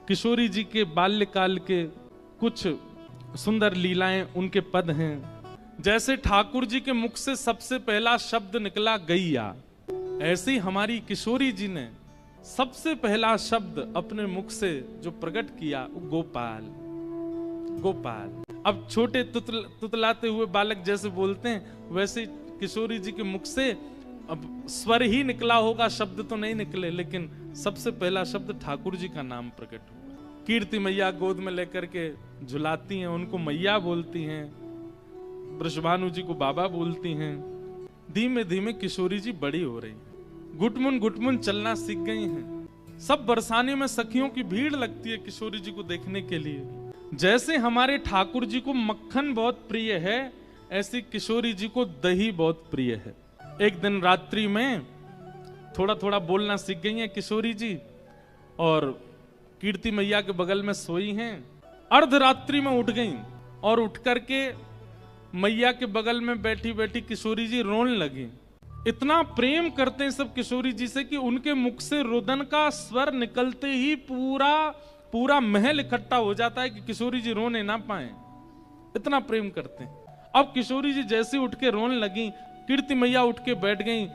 किशोरी जी के बाल्यकाल के कुछ सुंदर लीलाएं, उनके पद हैं। जैसे ठाकुर जी के मुख से सबसे पहला शब्द निकला गैया, ऐसे ही हमारी किशोरी जी ने सबसे पहला शब्द अपने मुख से जो प्रकट किया वो गोपाल, गोपाल। अब छोटे तुतलाते हुए बालक जैसे बोलते हैं वैसे किशोरी जी के मुख से अब स्वर ही निकला होगा, शब्द तो नहीं निकले, लेकिन सबसे पहला शब्द ठाकुर जी का नाम प्रकट हुआ। कीर्ति मैया गोद में लेकर के झुलाती हैं, उनको मैया बोलती हैं, वृषभानु जी को बाबा बोलती हैं। धीमे धीमे किशोरी जी बड़ी हो रही हैं, घुटमुन घुटमुन चलना सीख गई हैं। सब बरसाने में सखियों की भीड़ लगती है किशोरी जी को देखने के लिए। जैसे हमारे ठाकुर जी को मक्खन बहुत प्रिय है, ऐसी किशोरी जी को दही बहुत प्रिय है। एक दिन रात्रि में थोड़ा थोड़ा बोलना सीख गई हैं किशोरी जी, और कीर्ति मैया के बगल में सोई हैं। अर्धरात्रि में उठ गई और उठ करके मैया के बगल में बैठी बैठी किशोरी जी रोने लगी। इतना प्रेम करते हैं सब किशोरी जी से कि उनके मुख से रुदन का स्वर निकलते ही पूरा पूरा महल इकट्ठा हो जाता है कि किशोरी जी रोने ना पाए, इतना प्रेम करते हैं। अब किशोरी जी जैसे उठ के रोने लगी, कीर्ति मैया उठ के बैठ गई,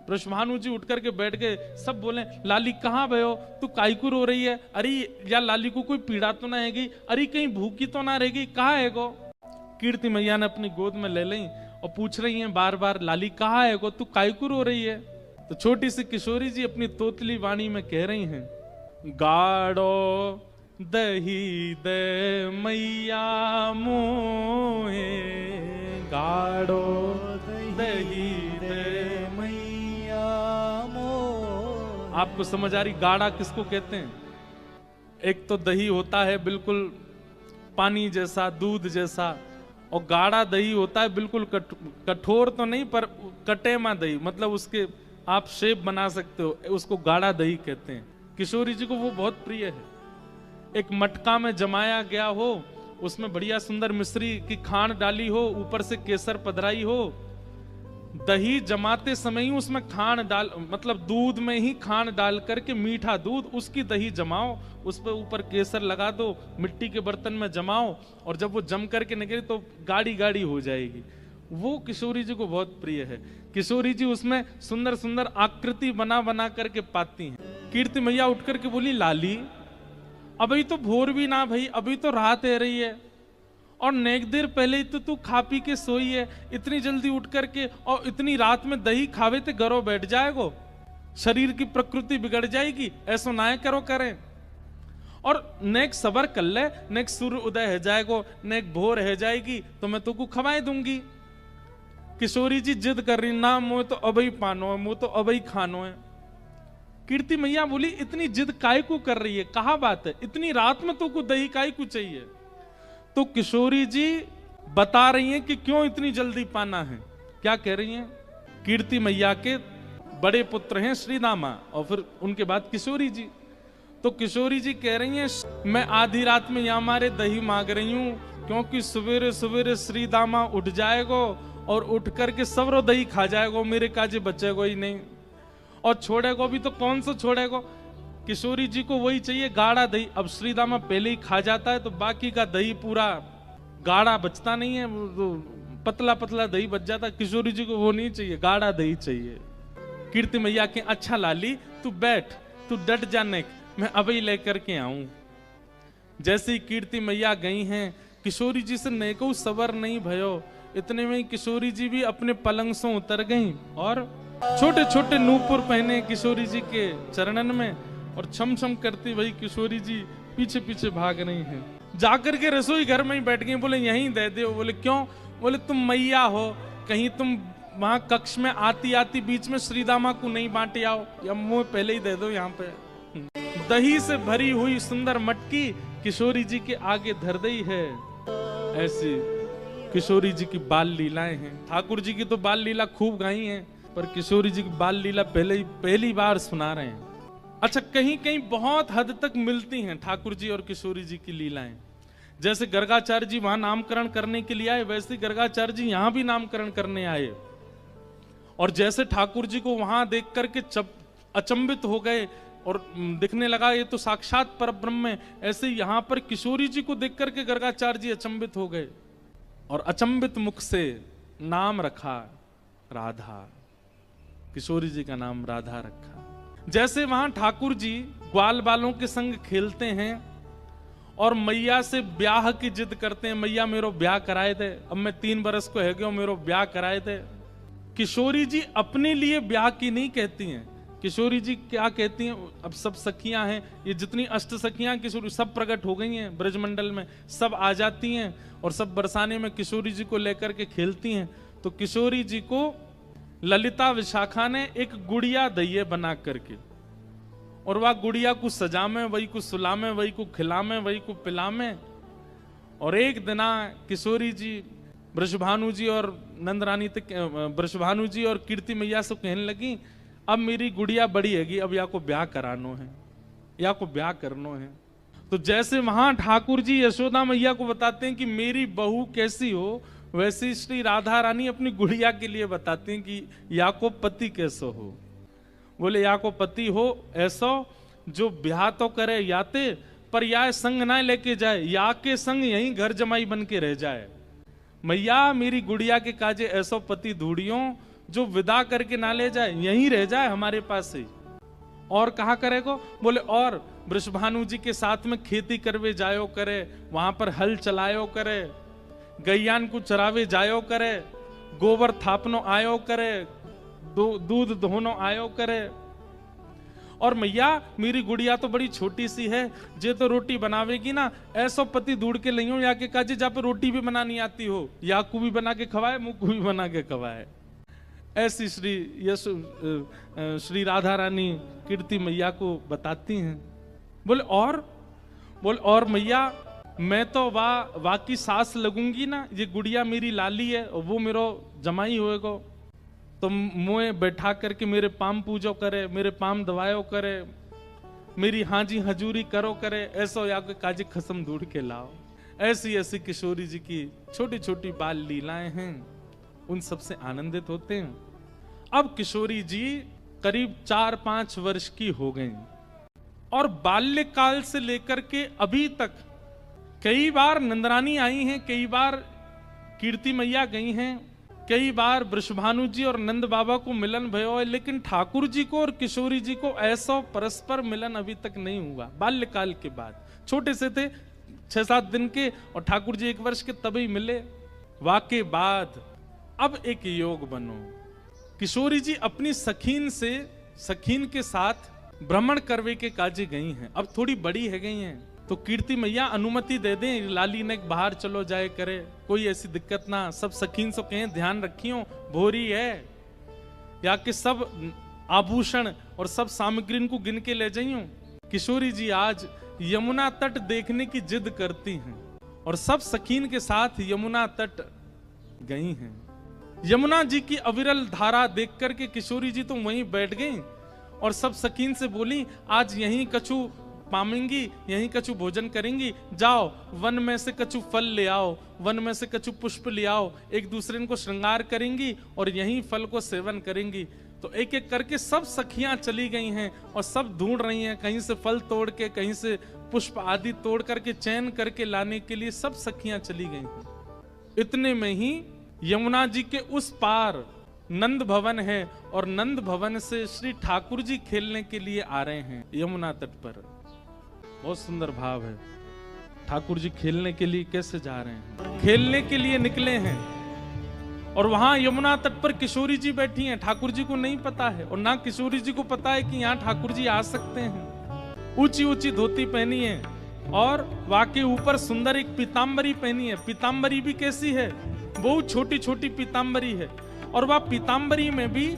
वृषभानु जी उठ करके बैठ गए। सब बोले लाली कहाँ भयो, तू काई को रो रही है? अरे या लाली को कोई पीड़ा तो ना हैगी? अरे कहीं भूखी तो ना रहेगी? कहाँ है गो? कीर्ति मैया ने अपनी गोद में ले ली और पूछ रही हैं बार बार, लाली कहाँ है गो, तू काई को रो रही है? तो छोटी सी किशोरी जी अपनी तोतली वाणी में कह रही हैं, गाड़ो दही दे मैया मोहे, गाड़ो दही दे मैया मोहे। आपको समझ आ रही गाढ़ा किसको कहते हैं? एक तो दही होता है बिल्कुल पानी जैसा, दूध जैसा, और गाढ़ा दही होता है बिल्कुल कठोर तो नहीं पर कटेमा दही, मतलब उसके आप शेप बना सकते हो, उसको गाढ़ा दही कहते हैं। किशोरी जी को वो बहुत प्रिय है। एक मटका में जमाया गया हो, उसमें बढ़िया सुंदर मिश्री की खांड डाली हो, ऊपर से केसर पधराई हो, दही जमाते समय ही उसमें खांड डाल, मतलब दूध में ही खांड डाल करके, मीठा दूध, उसकी दही जमाओ, उस पर ऊपर केसर लगा दो, मिट्टी के बर्तन में जमाओ, और जब वो जम करके निकले तो गाढ़ी गाढ़ी हो जाएगी। वो किशोरी जी को बहुत प्रिय है। किशोरी जी उसमें सुंदर सुंदर आकृति बना बना करके पाती हैं। कीर्ति मैया उठ करके बोली, लाली अभी तो भोर भी ना भाई, अभी तो रात है रही है, और नेक देर पहले ही तो तू खा पी के सोई है, इतनी जल्दी उठ करके और इतनी रात में दही खावे ते घरों बैठ जाएगो, शरीर की प्रकृति बिगड़ जाएगी, ऐसा ना करो करें। और नेक सबर कर ले, नेक सूर्य उदय है जाएगो, नेक भोर है जाएगी तो मैं तुमको खवाए दूंगी। किशोरी जी जिद कर रही, ना मुझे तो अभी पानो है, मुझे तो अभी खानो है। कीर्ति मैया बोली, इतनी जिद काय को कर रही है, कहा बात है, इतनी रात में तुमको दही काय को चाहिए? तो किशोरी जी बता रही हैं कि क्यों इतनी जल्दी पाना है। क्या कह रही हैं? कीर्ति मैया के बड़े पुत्र हैं श्री दामा, और फिर उनके बाद किशोरी जी। तो किशोरी जी कह रही हैं, मैं आधी रात में यहाँ मारे दही मांग रही हूँ, क्योंकि सवेरे सवेरे श्री दामा उठ जाएगो और उठ करके सवरो दही खा जाएगो, मेरे काजे बचेगो ही नहीं, और छोड़ेगो भी तो कौन सा छोड़ेगो। किशोरी जी को वही चाहिए, गाढ़ा दही। अब श्रीदामा पहले ही खा जाता है तो बाकी का दही पूरा गाढ़ा बचता नहीं है, वो पतला पतला दही बच जाता है। किशोरी जी को वो नहीं चाहिए, गाढ़ा दही चाहिए। कीर्ति मैया के, अच्छा लाली तू बैठ, तू डट जाने, मैं अभी लेकर के आऊं। जैसे ही कीर्ति मैया गई हैं, किशोरी जी से नेको सबर नहीं भयो, इतने में किशोरी जी भी अपने पलंग से उतर गई और छोटे छोटे नूपुर पहने किशोरी जी के चरणन में, और छम छम करती वही किशोरी जी पीछे पीछे भाग रही हैं। जाकर के रसोई घर में ही बैठ गई। बोले यहीं दे दो। बोले क्यों? बोले तुम मैया हो, कहीं तुम वहां कक्ष में आती आती बीच में श्रीदामा को नहीं बांटे आओ, या मुंह पहले ही दे दो। यहाँ पे दही से भरी हुई सुंदर मटकी किशोरी जी के आगे धर दी है। ऐसी किशोरी जी की बाल लीलाएं हैं। ठाकुर जी की तो बाल लीला खूब गाई हैं, पर किशोरी जी की बाल लीला पहली बार सुना रहे हैं। अच्छा, कहीं कहीं बहुत हद तक मिलती हैं ठाकुर जी और किशोरी जी की लीलाएं। जैसे गर्गाचार्य जी वहां नामकरण करने के लिए आए, वैसे गर्गाचार्य जी यहां भी नामकरण करने आए। और जैसे ठाकुर जी को वहां देख करके अचंभित हो गए और दिखने लगा ये तो साक्षात परब्रह्म है। ऐसे यहाँ पर किशोरी जी को देख करके गर्गाचार्य जी अचंभित हो गए और अचंभित मुख से नाम रखा राधा। किशोरी जी का नाम राधा रखा। जैसे वहां ठाकुर जी ग्वाल बालों के संग खेलते हैं और मैया से ब्याह की जिद करते हैं, मैया मेरो ब्याह कराए दे, अब मैं 3 बरस को है गयो, मेरो ब्याह कराए दे। किशोरी जी अपने लिए ब्याह की नहीं कहती हैं। किशोरी जी क्या कहती हैं, अब सब सखियां हैं, ये जितनी अष्ट सखियां किशोरी सब प्रकट हो गई हैं ब्रजमंडल में, सब आ जाती हैं और सब बरसाने में किशोरी जी को लेकर के खेलती हैं। तो किशोरी जी को ललिता विशाखा ने एक गुड़िया दैये बना करके, और वह गुड़िया को सजामे, वही को सुलामे, वही को खिलामे, वही को पिलामे। और एक दिना किशोरी जी ब्रजभानु जी और नंदरानी तक, ब्रजभानु जी और कीर्ति मैया से कहने लगी, अब मेरी गुड़िया बड़ी हैगी, अब या को ब्याह करानो है, या को ब्याह करनो है। तो जैसे वहां ठाकुर जी यशोदा मैया को बताते हैं कि मेरी बहू कैसी हो, वैसे श्री राधा रानी अपनी गुड़िया के लिए बताती हैं कि या को पति कैसो हो। बोले या को पति हो ऐसो जो ब्याह तो करे याते, पर या संग ना लेके जाए, या के संग यहीं घर जमाई बन के रह जाए। मैया मेरी गुड़िया के काजे ऐसो पति ढूंढियो जो विदा करके ना ले जाए, यहीं रह जाए हमारे पास ही। और कहा करेगो, बोले और वृषभानु जी के साथ में खेती करवे जायो करे, वहां पर हल चलायो करे, गैयान को चरावे जायो करे, गोबर थापनो आयो करे, दूध धोनो आयो करे। और मैया मेरी गुड़िया तो बड़ी छोटी सी है, जे तो रोटी बनावेगी ना, ऐसो पति ढूंढ के लियो या के काजे जहाँ पे रोटी भी बनानी आती हो, या को भी बना के खवाए, मुँह को भी बना के खवाए। ऐसी श्री राधा रानी कीर्ति मैया को बताती हैं। बोले और मैया मैं तो वाह की सास लगूंगी ना, ये गुड़िया मेरी लाली है और वो मेरो जमाई होएगो, तो मुझे बैठा करके मेरे पाम पूजो करे, मेरे पाम दवायो करे, मेरी हाजी हजूरी करो करे, ऐसो या कोई काजी खसम ढूंढ के लाओ। ऐसी ऐसी किशोरी जी की छोटी छोटी बाल लीलाएं हैं, उन सबसे आनंदित होते हैं। अब किशोरी जी करीब 4-5 वर्ष की हो गई और बाल्यकाल से लेकर के अभी तक कई बार नंदरानी आई हैं, कई बार कीर्ति मैया गई हैं, कई बार वृषभानु जी और नंद बाबा को मिलन भयो है, लेकिन ठाकुर जी को और किशोरी जी को ऐसा परस्पर मिलन अभी तक नहीं हुआ। बाल्यकाल के बाद छोटे से थे 6-7 दिन के, और ठाकुर जी 1 वर्ष के तभी मिले। वाके बाद अब एक योग बनो। किशोरी जी अपनी सखीन के साथ भ्रमण करवे के काजे गई हैं। अब थोड़ी बड़ी है गई हैं, तो कीर्ति मैया अनुमति दे दें, लाली ने बाहर चलो जाए करे, कोई ऐसी दिक्कत ना। सब सखीन से कहें ध्यान रखियो, भोरी है, या कि सब आभूषण और सब सामग्री को गिन के ले जाइयो। किशोरी जी आज यमुना तट देखने की जिद करती हैं और सब सखीन के साथ यमुना तट गई हैं। यमुना जी की अविरल धारा देख करके किशोरी जी तो वहीं बैठ गई और सब सखीन से बोली, आज यहीं कछु पामेंगी, यहीं कछु भोजन करेंगी, जाओ वन में से कछु फल ले आओ, वन में से कछु पुष्प ले आओ, एक दूसरे को श्रृंगार करेंगी और यहीं फल को सेवन करेंगी। तो एक एक करके सब सखियां चली गई हैं और सब ढूंढ रही हैं, कहीं से फल तोड़ के, कहीं से पुष्प आदि तोड़ करके चयन करके लाने के लिए सब सखियां चली गई हैं। इतने में ही यमुना जी के उस पार नंद भवन है और नंद भवन से श्री ठाकुर जी खेलने के लिए आ रहे हैं यमुना तट पर। बहुत सुंदर भाव है। ठाकुर जी खेलने के लिए कैसे जा रहे हैं, खेलने के लिए निकले हैं और वहां यमुना तट पर किशोरी जी बैठी हैं। ठाकुर जी को नहीं पता है और ना किशोरी जी को पता है कि यहाँ ठाकुर जी आ सकते हैं। ऊंची ऊंची धोती पहनी है और वाके ऊपर सुंदर एक पीतांबरी पहनी है। पीतांबरी भी कैसी है, बहुत छोटी छोटी पीतांबरी है और वह पीतांबरी में भी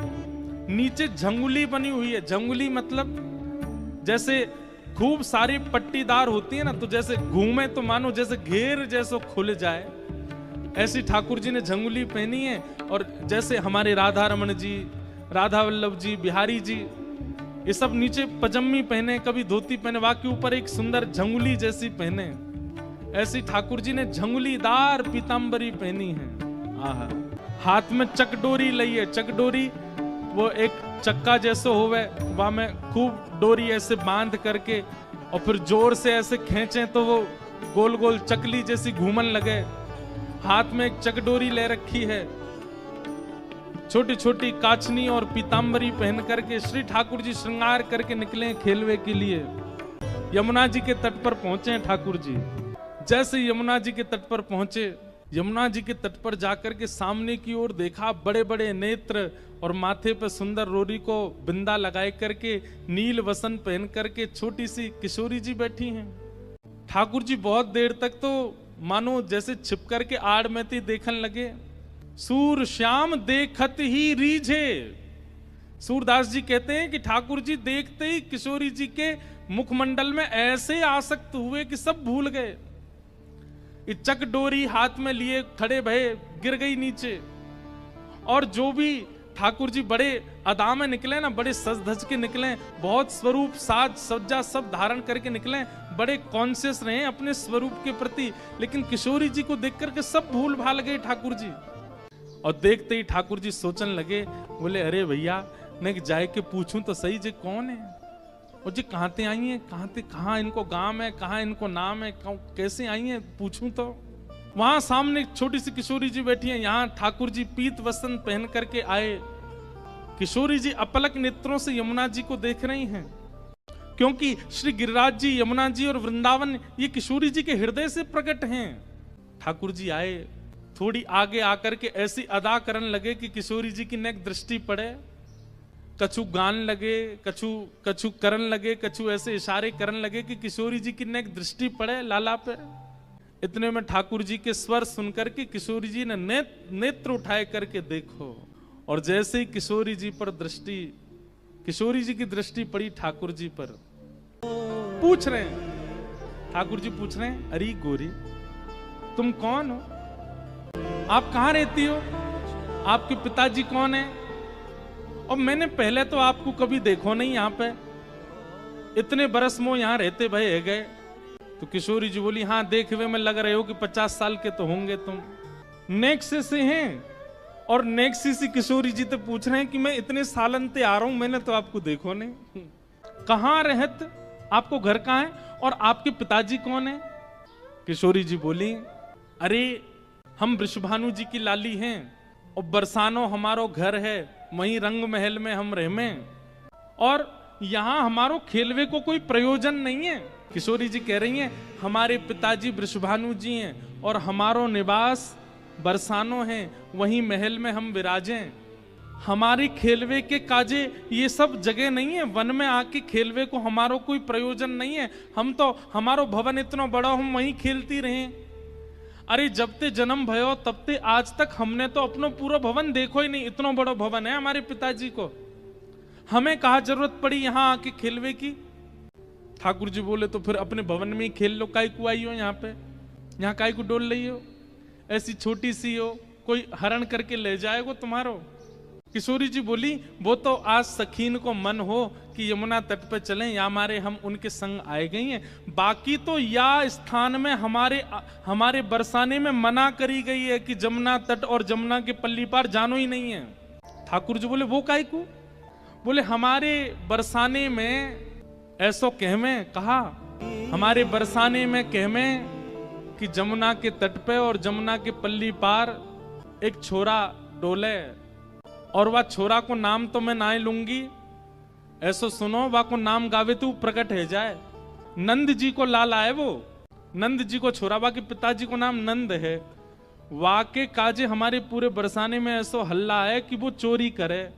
नीचे झंगुली बनी हुई है। झंगुली मतलब जैसे खूब सारी पट्टीदार होती है ना, तो जैसे घूमे तो मानो जैसे घेर जैसो खुल जाए, ऐसी ठाकुर जी ने झंगुली पहनी है। और जैसे हमारे राधा रमन जी, राधा वल्लभ जी, बिहारी जी, ये सब नीचे पजम्मी पहने, कभी धोती पहने, वहां के ऊपर एक सुंदर झंगुली जैसी पहने, ऐसी ठाकुर जी ने झंगुलीदार पीतांबरी पहनी है। आहा, हाथ में चकडोरी ली है। चकडोरी वो एक चक्का जैसे होवे वहां में खूब डोरी ऐसे बांध करके और फिर जोर से ऐसे खींचे तो वो गोल गोल चकली जैसी घूमन लगे। हाथ में एक चकडोरी ले रखी है, छोटी छोटी काचनी और पीतांबरी पहन करके श्री ठाकुर जी श्रृंगार करके निकले खेलवे के लिए। यमुना जी के तट पर पहुंचे ठाकुर जी। जैसे यमुना जी के तट पर पहुंचे, यमुना जी के तट पर जाकर के सामने की ओर देखा, बड़े बड़े नेत्र और माथे पर सुंदर रोरी को बिंदा लगाए करके नील वसन पहन करके छोटी सी किशोरी जी बैठी हैं। ठाकुर जी बहुत देर तक तो मानो जैसे छिप करके आड़ में थी देखने लगे। सूर श्याम देखत ही रीझे। सूरदास जी कहते हैं कि ठाकुर जी देखते ही किशोरी जी के मुखमंडल में ऐसे आसक्त हुए कि सब भूल गए। चक डोरी हाथ में लिए खड़े भये, गिर गई नीचे। और जो भी ठाकुर जी बड़े अदा में निकले ना, बड़े सज धज के निकले, बहुत स्वरूप साज सज्जा सब धारण करके निकले, बड़े कॉन्शियस रहे अपने स्वरूप के प्रति। लेकिन किशोरी जी को देख करके सब भूल भाल गए ठाकुर जी। और देखते ही ठाकुर जी सोचने लगे, बोले अरे भैया मैं जाए के पूछूं तो सही जी कौन है, और जी कहाँ ते आई हैं, कहाँ इनको गांव है, कहाँ इनको नाम है, कैसे आई हैं पूछूं तो। वहां सामने एक छोटी सी किशोरी जी बैठी हैं। यहाँ ठाकुर जी पीत वस्त्र पहन करके आए। किशोरी जी अपलक नेत्रों से यमुना जी को देख रही हैं, क्योंकि श्री गिरिराज जी, यमुना जी और वृंदावन ये किशोरी जी के हृदय से प्रकट हैं। ठाकुर जी आए, थोड़ी आगे आकर के ऐसी अदा करने लगे कि किशोरी जी की नेक दृष्टि पड़े। कछु गान लगे, कछु करन लगे, कछु ऐसे इशारे करन लगे कि किशोरी जी की नेक दृष्टि पड़े लाला पे। इतने में ठाकुर जी के स्वर सुनकर के किशोरी जी ने नेत्र उठाए करके देखो, और जैसे ही किशोरी जी की दृष्टि पड़ी ठाकुर जी पर, पूछ रहे हैं, ठाकुर जी पूछ रहे हैं, अरे गोरी तुम कौन हो, आप कहां रहती हो, आपके पिताजी कौन है, और मैंने पहले तो आपको कभी देखो नहीं यहाँ पे, इतने बरस मोह यहाँ रहते भय है गए। तो किशोरी जी बोली, हाँ देख हुए में लग रहे हो कि 50 साल के तो होंगे तुम। नेक्सी से हैं, और नेक्सी सी किशोरी जी तो पूछ रहे हैं कि मैं इतने सालन ते आ रहा हूं, मैंने तो आपको देखो नहीं, कहाँ रहत, आपको घर कहाँ है, और आपके पिताजी कौन है। किशोरी जी बोली, अरे हम वृषभानु जी की लाली हैं, और बरसानो हमारो घर है, वहीं रंग महल में हम रहमे, और यहां हमारो खेलवे को कोई प्रयोजन नहीं है। किशोरी जी कह रही हैं, हमारे पिताजी वृषभानु जी हैं और हमारो निवास बरसानो है, वहीं महल में हम विराजें। हमारी खेलवे के काजे ये सब जगह नहीं है, वन में आके खेलवे को हमारो कोई प्रयोजन नहीं है। हम तो हमारो भवन इतना बड़ा, हम वहीं खेलती रहे। अरे जब ते जन्म भयो तब ते आज तक हमने तो अपनो पूरा भवन देखो ही नहीं, इतना बड़ा भवन है हमारे पिताजी को, हमें कहाँ जरूरत पड़ी यहाँ आके खेलवे की। ठाकुर जी बोले, तो फिर अपने भवन में ही खेल लो, काय को आई हो यहाँ पे, यहाँ काय को डोल रही हो, ऐसी छोटी सी हो, कोई हरण करके ले जाएगा तुम्हारो। किशोरी जी बोली, वो तो आज सखीन को मन हो कि यमुना तट पे चलें, या हमारे हम उनके संग आए गई हैं, बाकी तो या स्थान में हमारे बरसाने में मना करी गई है कि जमुना तट और जमुना के पल्ली पार जानो ही नहीं है। ठाकुर जी बोले, वो काय को, बोले हमारे बरसाने में ऐसो कहमे, कहा हमारे बरसाने में कहमे कि जमुना के तट पे और जमुना के पल्ली पार एक छोरा डोले, और वह छोरा को नाम तो मैं ना लूंगी, ऐसो सुनो वह को नाम गावे तो प्रकट है जाए। नंद जी को लाल आए, वो नंद जी को छोरा, वह के पिताजी को नाम नंद है। वाके काजे हमारे पूरे बरसाने में ऐसो हल्ला है कि वो चोरी करे,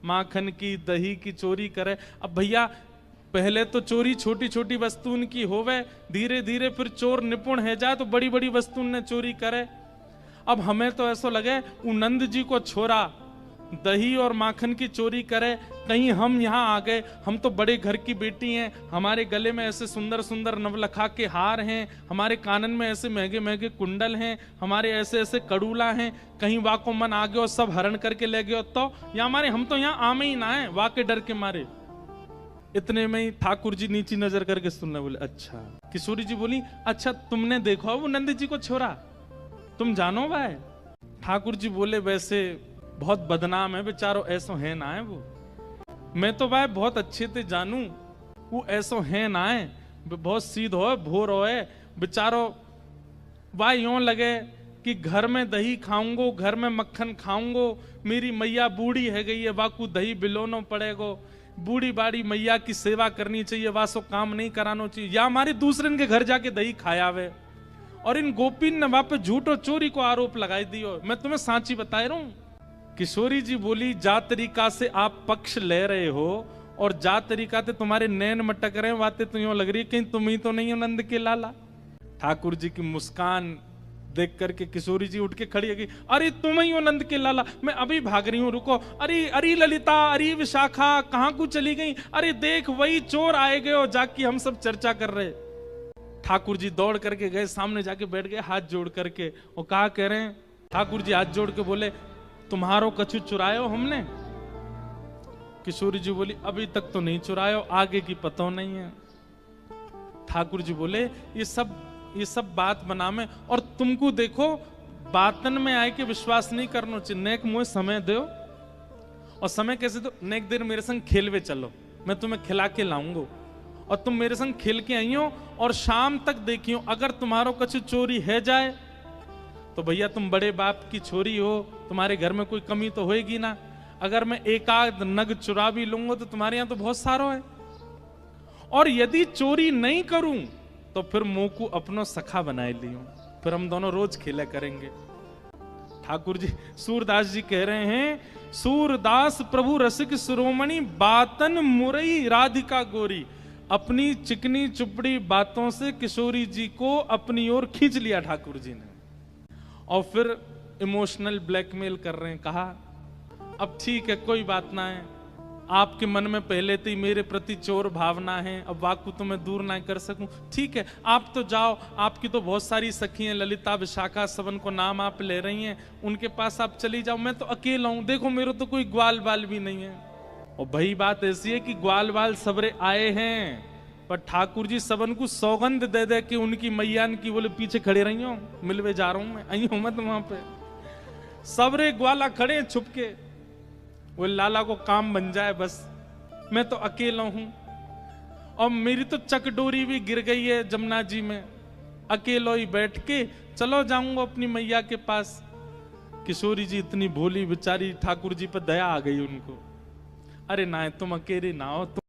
माखन की दही की चोरी करे। अब भैया पहले तो चोरी छोटी छोटी वस्तुन की होवे, धीरे धीरे फिर चोर निपुण है जाए तो बड़ी बड़ी वस्तुन ने चोरी करे। अब हमें तो ऐसा लगे नंद जी को छोरा दही और माखन की चोरी करे, कहीं हम यहाँ आ गए, हम तो बड़े घर की बेटी हैं, हमारे गले में ऐसे सुंदर सुंदर नवलखा के हार हैं, हमारे कानन में ऐसे महंगे महंगे कुंडल हैं, हमारे ऐसे ऐसे कड़ूला हैं, कहीं वाह को मन आ गया और सब हरण करके ले गए तो, या हमारे हम तो यहाँ आमे ही ना है वाह के डर के मारे। इतने में ही ठाकुर जी नीची नजर करके सुनने बोले, अच्छा। किशोरी जी बोली, अच्छा तुमने देखो वो नंद जी को छोरा, तुम जानो भाई। ठाकुर जी बोले, वैसे बहुत बदनाम है बेचारो, ऐसो है ना है वो, मैं तो भाई बहुत अच्छे से जानू, वो ऐसो है ना है, बहुत सीधो है, भोर है बेचारो। भाई यूं लगे कि घर में दही खाऊंगो, घर में मक्खन खाऊंगो, मेरी मैया बूढ़ी है गई है, वाकू दही बिलोनो पड़ेगो, बूढ़ी बाड़ी मैया की सेवा करनी चाहिए, वासो काम नहीं करानो चाहिए, या हमारे दूसरे के घर जाके दही खायावे। और इन गोपीन ने वहां पे झूठ और चोरी को आरोप लगाई दियो। मैं तुम्हें सांची बता रहा हूं। किशोरी जी बोली, जा तरीका से आप पक्ष ले रहे हो और जा तरीका से तुम्हारे नैन मटक रहे हैं, बातें तो यूं लग रही है कहीं तुम ही तो नहीं हो नंद के लाला। ठाकुर जी की मुस्कान देख करके किशोरी जी उठ के खड़ी है, अरे तुम ही हो नंद के लाला, मैं अभी भाग रही हूं, रुको। अरे अरे ललिता, अरे विशाखा, कहां को चली गई? अरे देख वही चोर आए गए हो, जाके हम सब चर्चा कर रहे। ठाकुर जी दौड़ करके गए, सामने जाके बैठ गए हाथ जोड़ करके। वो कहा कह रहे हैं, ठाकुर जी हाथ जोड़ के बोले, तुम्हारो कछु चुरायो हमने? किशोरी जी बोली, अभी तक तो नहीं चुरायो, आगे की पतो नहीं है। ठाकुर जी बोले, ये सब बात बना में, और तुमको देखो बातन में आए के विश्वास नहीं करना चाहिए। नेक मुझे समय दो, और समय कैसे दो? नेक देर मेरे संग खेलवे चलो, मैं तुम्हें खिला के लाऊंगा, और तुम मेरे संग खेल के आई हो, और शाम तक देखियो, अगर तुम्हारो कछु चोरी है जाए तो भैया तुम बड़े बाप की छोरी हो, तुम्हारे घर में कोई कमी तो होएगी ना। अगर मैं एक आध नग चुरा भी लूंगा तो तुम्हारे यहां तो बहुत सारो है, और यदि चोरी नहीं करूं तो फिर मुंह को अपनो सखा बनाए लियो, फिर हम दोनों रोज खेला करेंगे। ठाकुर जी, सूरदास जी कह रहे हैं, सूरदास प्रभु रसिक शिरोमणि, बातन मुरई राधिका गोरी। अपनी चिकनी चुपड़ी बातों से किशोरी जी को अपनी ओर खींच लिया ठाकुर जी ने, और फिर इमोशनल ब्लैकमेल कर रहे हैं। कहा, अब ठीक है, कोई बात ना है, आपके मन में पहले से ही मेरे प्रति चोर भावना है, अब वाकु तो मैं दूर ना कर सकूं, ठीक है, आप तो जाओ, आपकी तो बहुत सारी सखी हैं, ललिता विशाखा सबन को नाम आप ले रही हैं, उनके पास आप चली जाओ, मैं तो अकेला हूं, देखो मेरे तो कोई ग्वाल बाल भी नहीं है। और भाई बात ऐसी है कि ग्वाल बाल सबरे आए हैं, पर ठाकुर जी सबन को सौगंध दे दे कि उनकी मैयान की बोले पीछे खड़े रही हो, मिलवे जा रहा हूं मैं, आई हूं मत वहां पे। सबरे ग्वाला खड़े छुप के, वो लाला को काम बन जाए बस, मैं तो अकेला हूं, और मेरी तो चकडोरी भी गिर गई है जमुना जी में, अकेलो ही बैठ के चलो जाऊंगा अपनी मैया के पास। किशोरी जी इतनी भोली बेचारी, ठाकुर जी पर दया आ गई उनको, अरे ना तुम अकेले ना हो, तुम